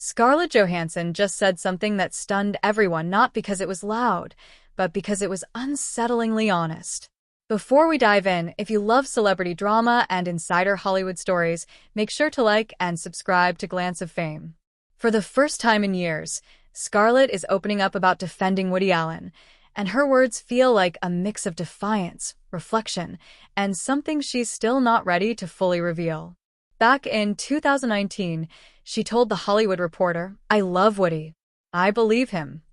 Scarlett Johansson just said something that stunned everyone, not because it was loud, but because it was unsettlingly honest. Before we dive in, if you love celebrity drama and insider Hollywood stories, make sure to like and subscribe to Glance of Fame. For the first time in years, Scarlett is opening up about defending Woody Allen, and her words feel like a mix of defiance, reflection, and something she's still not ready to fully reveal. Back in 2019, she told The Hollywood Reporter, "I love Woody. I believe him.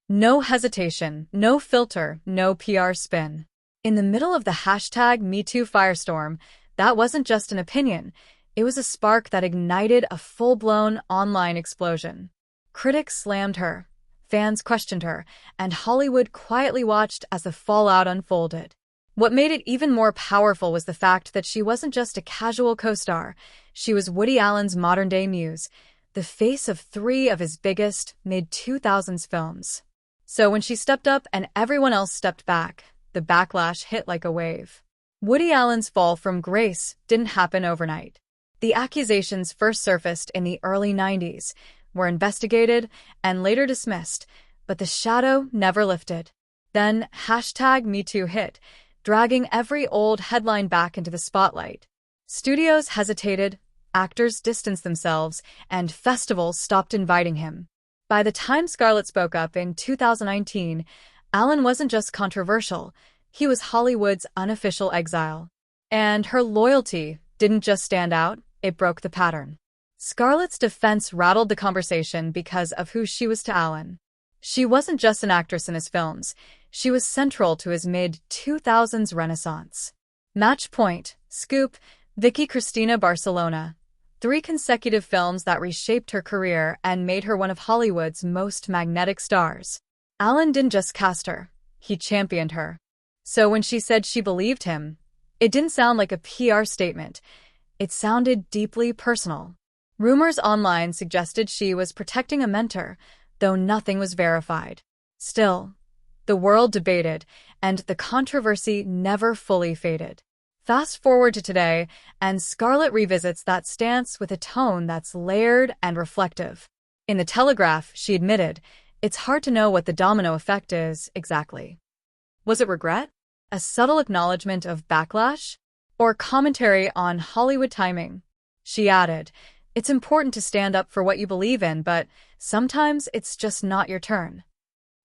No hesitation, no filter, no PR spin." In the middle of the #MeToo firestorm, that wasn't just an opinion, it was a spark that ignited a full-blown online explosion. Critics slammed her, fans questioned her, and Hollywood quietly watched as the fallout unfolded. What made it even more powerful was the fact that she wasn't just a casual co-star, she was Woody Allen's modern-day muse, the face of 3 of his biggest mid-2000s films. So when she stepped up and everyone else stepped back, the backlash hit like a wave. Woody Allen's fall from grace didn't happen overnight. The accusations first surfaced in the early 90s, were investigated and later dismissed, but the shadow never lifted. Then #MeToo hit, dragging every old headline back into the spotlight. Studios hesitated, actors distanced themselves, and festivals stopped inviting him. By the time Scarlett spoke up in 2019, Allen wasn't just controversial, he was Hollywood's unofficial exile. And her loyalty didn't just stand out, it broke the pattern. Scarlett's defense rattled the conversation because of who she was to Allen. She wasn't just an actress in his films, she was central to his mid-2000s renaissance. Match Point, Scoop, Vicky Cristina Barcelona. 3 consecutive films that reshaped her career and made her one of Hollywood's most magnetic stars. Allen didn't just cast her, he championed her. So when she said she believed him, it didn't sound like a PR statement. It sounded deeply personal. Rumors online suggested she was protecting a mentor, though nothing was verified. Still, the world debated, and the controversy never fully faded. Fast forward to today, and Scarlett revisits that stance with a tone that's layered and reflective. In The Telegraph, she admitted, "It's hard to know what the domino effect is exactly." Was it regret? A subtle acknowledgement of backlash? Or commentary on Hollywood timing? She added, "It's important to stand up for what you believe in, but sometimes it's just not your turn."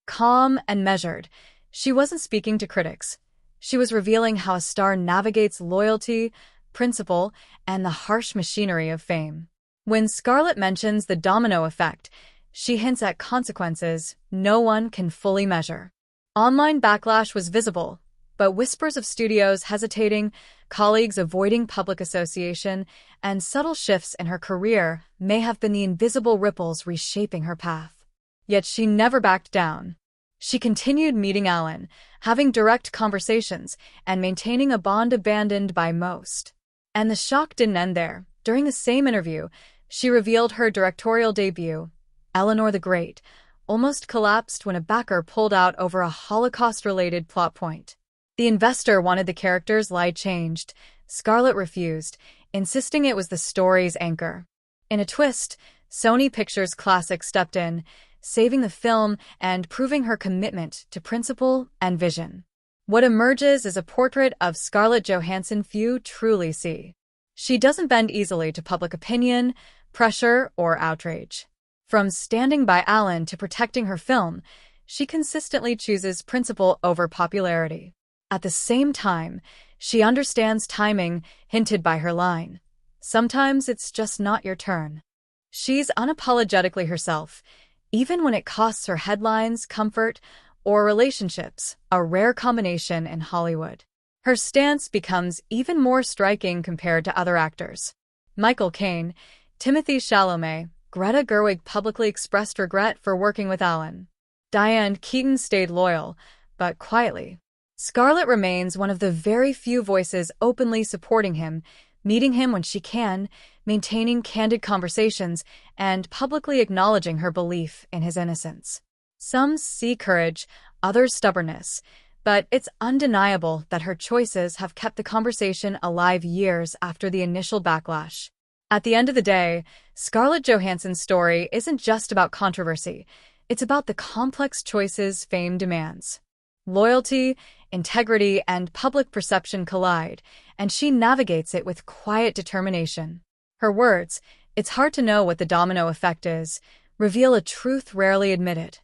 Calm and measured, she wasn't speaking to critics. She was revealing how a star navigates loyalty, principle, and the harsh machinery of fame. When Scarlett mentions the domino effect, she hints at consequences no one can fully measure. Online backlash was visible, but whispers of studios hesitating, colleagues avoiding public association, and subtle shifts in her career may have been the invisible ripples reshaping her path. Yet she never backed down. She continued meeting Allen, having direct conversations, and maintaining a bond abandoned by most. And the shock didn't end there. During the same interview, she revealed her directorial debut, Eleanor the Great, almost collapsed when a backer pulled out over a Holocaust-related plot point. The investor wanted the character's lie changed. Scarlett refused, insisting it was the story's anchor. In a twist, Sony Pictures Classic stepped in, saving the film and proving her commitment to principle and vision. What emerges is a portrait of Scarlett Johansson few truly see. She doesn't bend easily to public opinion, pressure, or outrage. From standing by Allen to protecting her film, she consistently chooses principle over popularity. At the same time, she understands timing, hinted by her line. Sometimes it's just not your turn. She's unapologetically herself, even when it costs her headlines, comfort, or relationships, a rare combination in Hollywood. Her stance becomes even more striking compared to other actors. Michael Caine, Timothée Chalamet, Greta Gerwig publicly expressed regret for working with Allen. Diane Keaton stayed loyal, but quietly. Scarlett remains one of the very few voices openly supporting him, meeting him when she can, maintaining candid conversations, and publicly acknowledging her belief in his innocence. Some see courage, others stubbornness, but it's undeniable that her choices have kept the conversation alive years after the initial backlash. At the end of the day, Scarlett Johansson's story isn't just about controversy. It's about the complex choices fame demands. Loyalty, integrity, and public perception collide, and she navigates it with quiet determination. Her words, "It's hard to know what the domino effect is," reveal a truth rarely admitted.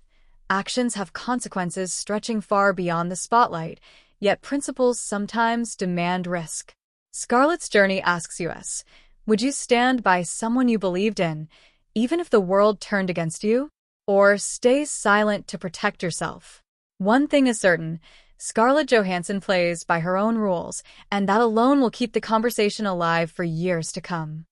Actions have consequences stretching far beyond the spotlight, yet principles sometimes demand risk. Scarlett's journey asks us, would you stand by someone you believed in, even if the world turned against you? Or stay silent to protect yourself? One thing is certain, Scarlett Johansson plays by her own rules, and that alone will keep the conversation alive for years to come.